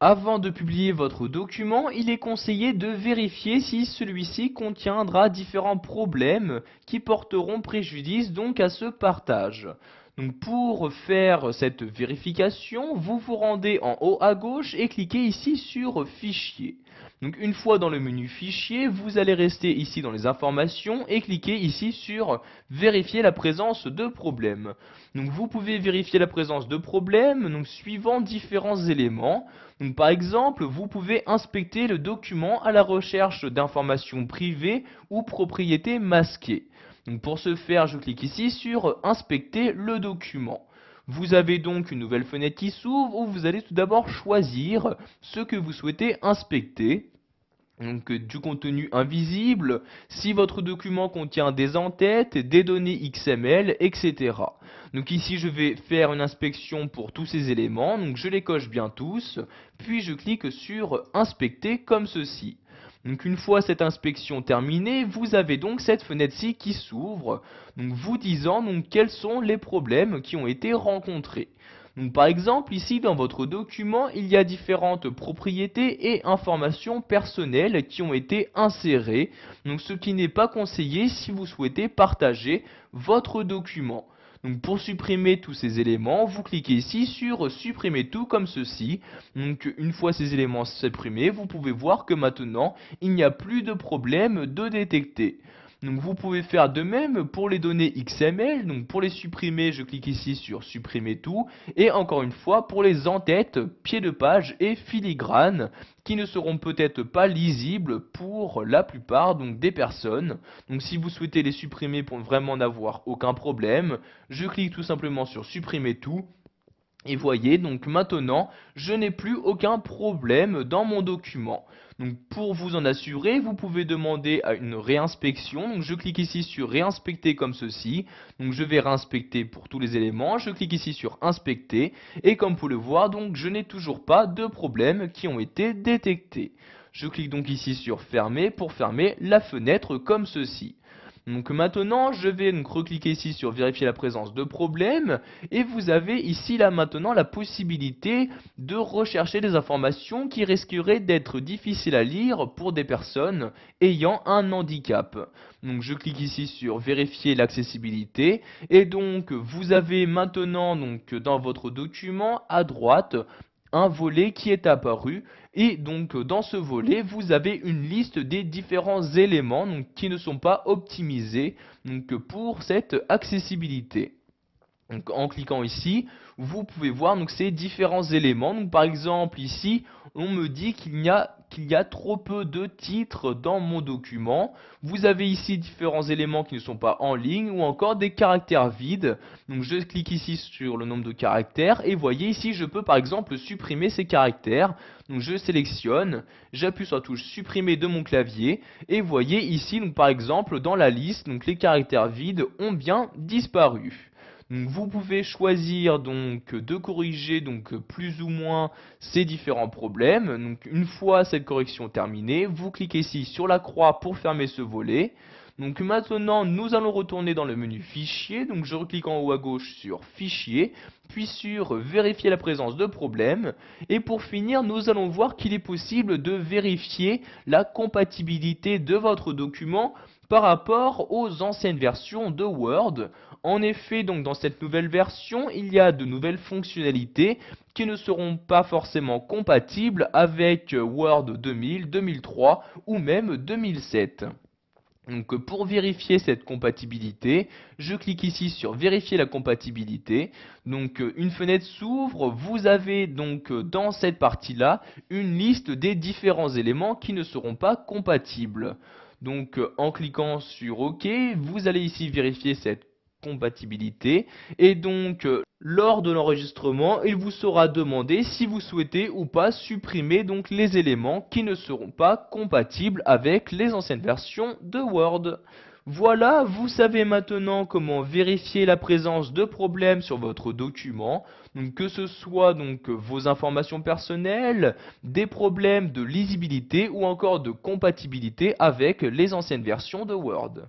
Avant de publier votre document, il est conseillé de vérifier si celui-ci contiendra différents problèmes qui porteront préjudice donc à ce partage. Donc pour faire cette vérification, vous vous rendez en haut à gauche et cliquez ici sur Fichier. Donc une fois dans le menu Fichier, vous allez rester ici dans les informations et cliquer ici sur Vérifier la présence de problèmes. Donc vous pouvez vérifier la présence de problèmes suivant différents éléments. Donc, par exemple, vous pouvez inspecter le document à la recherche d'informations privées ou propriétés masquées. Donc, pour ce faire, je clique ici sur Inspecter le document. Vous avez donc une nouvelle fenêtre qui s'ouvre où vous allez tout d'abord choisir ce que vous souhaitez inspecter. Donc du contenu invisible, si votre document contient des en-têtes, des données XML, etc. Donc ici je vais faire une inspection pour tous ces éléments, donc je les coche bien tous, puis je clique sur inspecter comme ceci. Donc une fois cette inspection terminée, vous avez donc cette fenêtre-ci qui s'ouvre, donc vous disant donc quels sont les problèmes qui ont été rencontrés. Donc, par exemple, ici dans votre document, il y a différentes propriétés et informations personnelles qui ont été insérées, donc ce qui n'est pas conseillé si vous souhaitez partager votre document. Donc pour supprimer tous ces éléments, vous cliquez ici sur supprimer tout comme ceci. Donc une fois ces éléments supprimés, vous pouvez voir que maintenant, il n'y a plus de problème de détecter. Donc vous pouvez faire de même pour les données XML, donc pour les supprimer, je clique ici sur supprimer tout, et encore une fois pour les en-têtes, pieds de page et filigrane, qui ne seront peut-être pas lisibles pour la plupart donc des personnes. Donc si vous souhaitez les supprimer pour vraiment n'avoir aucun problème, je clique tout simplement sur supprimer tout. Et voyez, donc maintenant, je n'ai plus aucun problème dans mon document. Donc pour vous en assurer, vous pouvez demander à une réinspection. Donc je clique ici sur réinspecter comme ceci. Donc je vais réinspecter pour tous les éléments. Je clique ici sur inspecter. Et comme vous pouvez le voir, donc je n'ai toujours pas de problèmes qui ont été détectés. Je clique donc ici sur fermer pour fermer la fenêtre comme ceci. Donc maintenant, je vais donc recliquer ici sur vérifier la présence de problèmes et vous avez ici là maintenant la possibilité de rechercher des informations qui risqueraient d'être difficiles à lire pour des personnes ayant un handicap. Donc je clique ici sur vérifier l'accessibilité et donc vous avez maintenant donc dans votre document à droite un volet qui est apparu et donc dans ce volet vous avez une liste des différents éléments qui ne sont pas optimisés pour cette accessibilité. Donc, en cliquant ici, vous pouvez voir ces différents éléments. Donc, par exemple, ici, on me dit qu'il y a trop peu de titres dans mon document. Vous avez ici différents éléments qui ne sont pas en ligne ou encore des caractères vides. Donc, je clique ici sur le nombre de caractères et voyez ici, je peux par exemple supprimer ces caractères. Donc, je sélectionne, j'appuie sur la touche supprimer de mon clavier et voyez ici, donc, par exemple, dans la liste, donc, les caractères vides ont bien disparu. Donc, vous pouvez choisir de corriger plus ou moins ces différents problèmes. Donc une fois cette correction terminée, vous cliquez ici sur la croix pour fermer ce volet. Donc maintenant nous allons retourner dans le menu fichier. Donc je reclique en haut à gauche sur fichier, puis sur vérifier la présence de problèmes. Et pour finir, nous allons voir qu'il est possible de vérifier la compatibilité de votre document par rapport aux anciennes versions de Word. En effet, donc dans cette nouvelle version, il y a de nouvelles fonctionnalités qui ne seront pas forcément compatibles avec Word 2000, 2003 ou même 2007. Donc pour vérifier cette compatibilité, je clique ici sur vérifier la compatibilité. Donc une fenêtre s'ouvre, vous avez donc dans cette partie-là une liste des différents éléments qui ne seront pas compatibles. Donc en cliquant sur OK, vous allez ici vérifier cette compatibilité et donc lors de l'enregistrement, il vous sera demandé si vous souhaitez ou pas supprimer donc les éléments qui ne seront pas compatibles avec les anciennes versions de Word. Voilà, vous savez maintenant comment vérifier la présence de problèmes sur votre document, donc que ce soit vos informations personnelles, des problèmes de lisibilité ou encore de compatibilité avec les anciennes versions de Word.